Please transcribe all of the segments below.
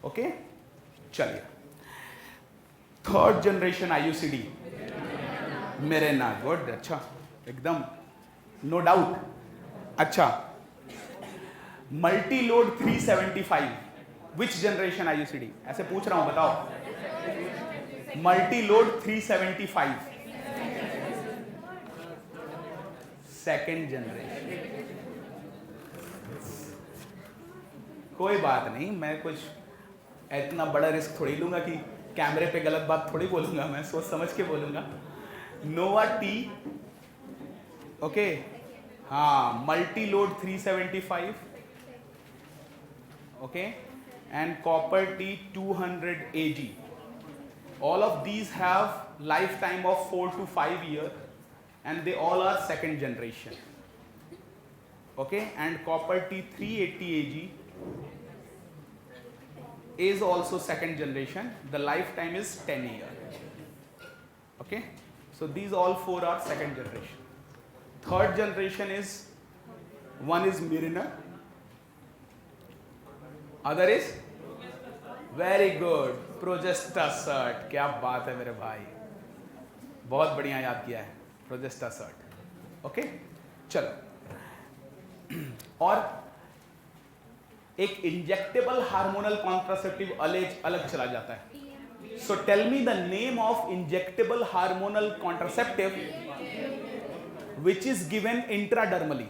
Okay चलिए, third generation IUCD Mirena, good, अच्छा एकदम नो डाउट। अच्छा, मल्टी लोड 375 विच जनरेशन आईयूसीडी, ऐसे पूछ रहा हूं बताओ। Multi load 375 second generation. कोई बात नहीं, मैं कुछ इतना बड़ा रिस्क थोड़ी लूंगा कि कैमरे पे गलत बात थोड़ी बोलूंगा, मैं सोच समझ के बोलूंगा। नोवा टी, ओके, हाँ, multi load 375, okay, and copper T 200 AG. All of these have lifetime of 4 to 5 years, and they all are second generation. Okay, and copper T 380 AG is also second generation. The lifetime is 10 years. Okay, so these all four are second generation. Third generation is, one is Mirena, other is, very good, Progestasert. क्या बात है मेरे भाई, बहुत बढ़िया याद किया है, Progestasert. ओके चलो, और एक इंजेक्टेबल हार्मोनल कॉन्ट्रासेप्टिव अलग चला जाता है। So tell me the name of injectable hormonal contraceptive which is given intradermally.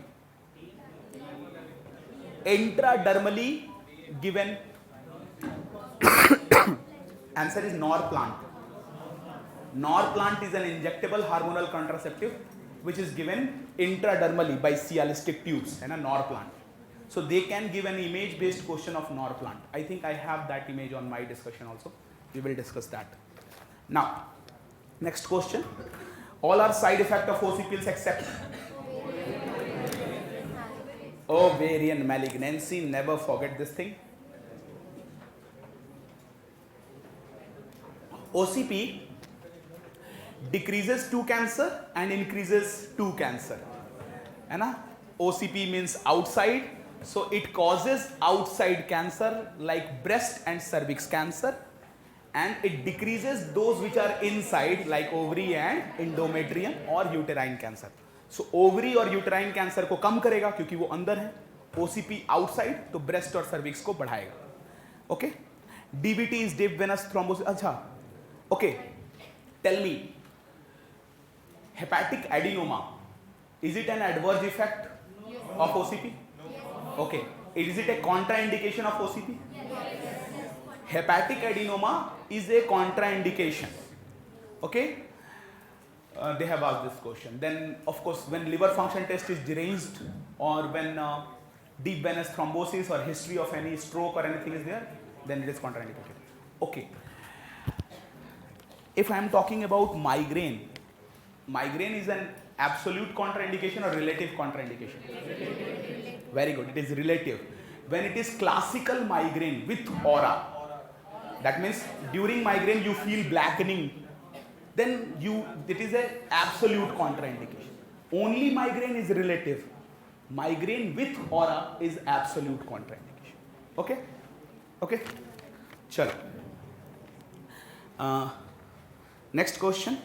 Intradermally given, answer is Norplant. Norplant is an injectable hormonal contraceptive which is given intradermally by Cialis tubes, है ना, Norplant. So they can give an image based question of Norplant. I think I have that image on my discussion also. We will discuss that. Now, next question. All are side effect of OC pills except ovarian malignancy. Never forget this thing. OCP decreases to cancer and increases to cancer, है ना। OCP means outside, so it causes outside cancer like breast and cervix cancer, and it decreases those which are inside like ovary and endometrium or uterine cancer. So ovary और uterine cancer को कम करेगा क्योंकि वो अंदर है, OCP outside तो breast और cervix को बढ़ाएगा। Okay, DVT is deep venous thrombosis। अच्छा, okay, tell me, hepatic adenoma, is it an adverse effect of OCP? Okay, is it a contraindication of OCP? Hepatic adenoma is a contraindication. Okay, they have asked this question. Then of course when liver function test is deranged, or when deep venous thrombosis or history of any stroke or anything is there, then it is contraindicated. Okay, if I am talking about migraine, migraine is an absolute contraindication or relative contraindication? Very good, it is relative. When it is classical migraine with aura, that means during migraine you feel blackening, then it is an absolute contraindication. Only migraine is relative. Migraine with aura is absolute contraindication. Okay, okay, chalo. Next question.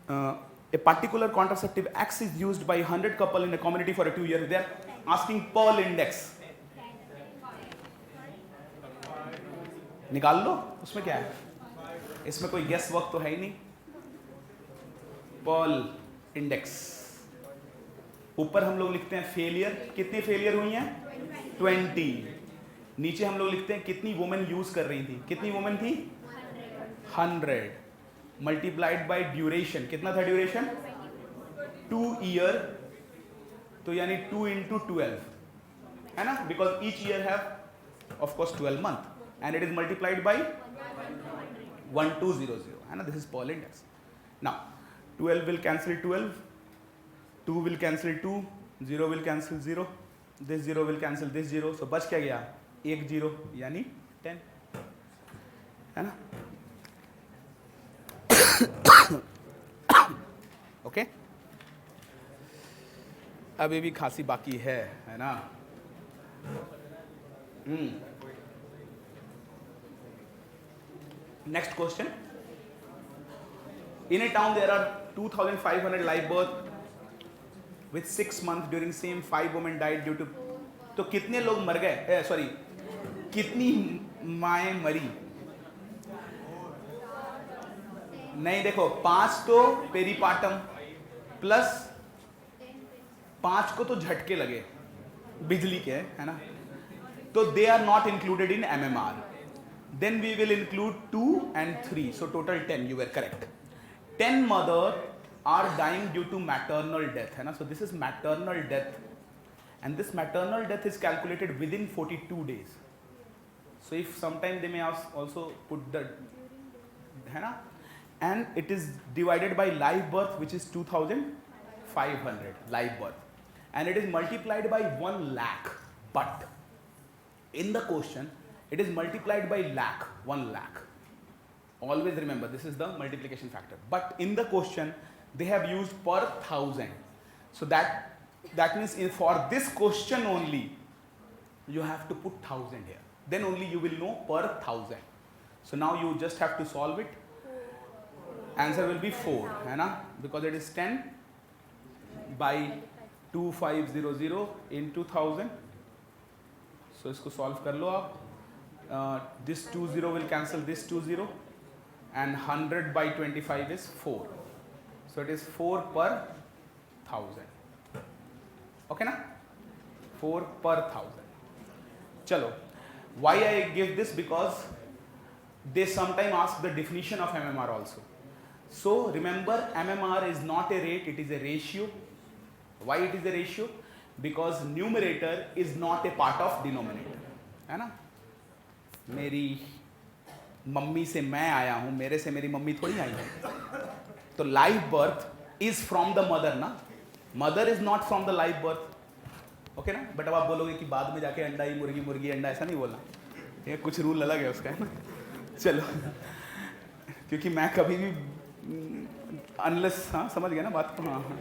A particular contraceptive X is used by 100 couple in a community for 2 years. They are asking Pearl index. निकाल लो, उसमें क्या है, इसमें कोई guess work तो है ही नहीं। Perl index, ऊपर हम लोग लिखते हैं फेलियर, कितनी फेलियर हुई हैं 20। नीचे हम लोग लिखते हैं कितनी वुमेन यूज कर रही थी, कितनी वुमेन थी 100, मल्टीप्लाइड बाय ड्यूरेशन, कितना था ड्यूरेशन 2 ईयर, तो यानी 2 into 12 है ना, because each year have of course 12 month and it is multiplied by 1200 है ना, this is Pearl index. Now 12 will cancel 12, 2 will cancel 2, 0 will cancel 0, this 0 will cancel this 0, so बच क्या गया 1 0 यानी 10 है ना। ओके, अभी भी खांसी बाकी है ना। Next question. In a town there are 2,500 live birth with 6 months during same 5 women died due to. तो कितने लोग मर गए, सॉरी कितनी माएँ मरी? नहीं, देखो 5 तो पेरीपाटम प्लस 5 को तो झटके लगे बिजली के, है ना, तो they are not included in MMR. Then we will include 2 and 3, so total 10. You were correct. 10 mother are dying due to maternal death, है ना. So this is maternal death, and this maternal death is calculated within 42 days. So if sometime they may also put the, है ना, and it is divided by live birth, which is 2,500 live birth, and it is multiplied by 1 lakh. But in the question, it is multiplied by lakh, 1 lakh. Always remember, this is the multiplication factor. But in the question, they have used per 1,000. So that means for this question only, you have to put 1,000 here. Then only you will know per 1,000. So now you just have to solve it. Answer will be 4, है ना? Because it is 10 by 2500 into 1,000. So इसको solve कर लो आप. This 20 will cancel this 20, and 100 by 25 is 4. So it is 4 per 1,000. Okay na? 4 per 1,000. Chalo. Why I give this? Because they sometimes ask the definition of MMR also. So remember, MMR is not a rate, it is a ratio. Why it is a ratio? Because numerator is not a part of denominator, है ना? मेरी mummy से मैं आया हूँ, मेरे से मेरी मम्मी थोड़ी आई है. तो live birth is from the mother ना, mother is not from the live birth. Okay ना. बट अब आप बोलोगे कि बाद में जाके अंडा ही मुर्गी, मुर्गी अंडा, ऐसा नहीं बोलना. ये कुछ रूल अलग है उसका, है ना. चलो, क्योंकि मैं कभी भी अनलेस, हाँ समझ गया ना बात को. हाँ हाँ,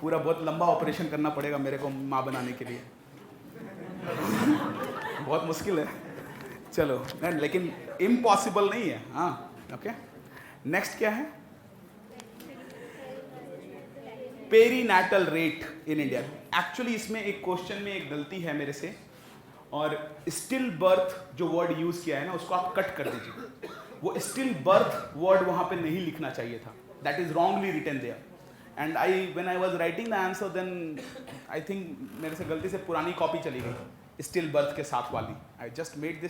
पूरा बहुत लंबा ऑपरेशन करना पड़ेगा मेरे को माँ बनाने के लिए. बहुत मुश्किल है. चलो, लेकिन इम्पॉसिबल नहीं है. हाँ, ओके. नेक्स्ट क्या है? पेरीनैटल रेट इन इंडिया. एक्चुअली इसमें एक क्वेश्चन में एक गलती है मेरे से, और स्टिल बर्थ जो वर्ड यूज किया है ना, उसको आप कट कर दीजिए. वो स्टिल बर्थ वर्ड वहां पे नहीं लिखना चाहिए था. That is wrongly written there. And when I was writing the answer, then I think मेरे से गलती से पुरानी कॉपी चली गई स्टिल बर्थ के साथ वाली. I just made this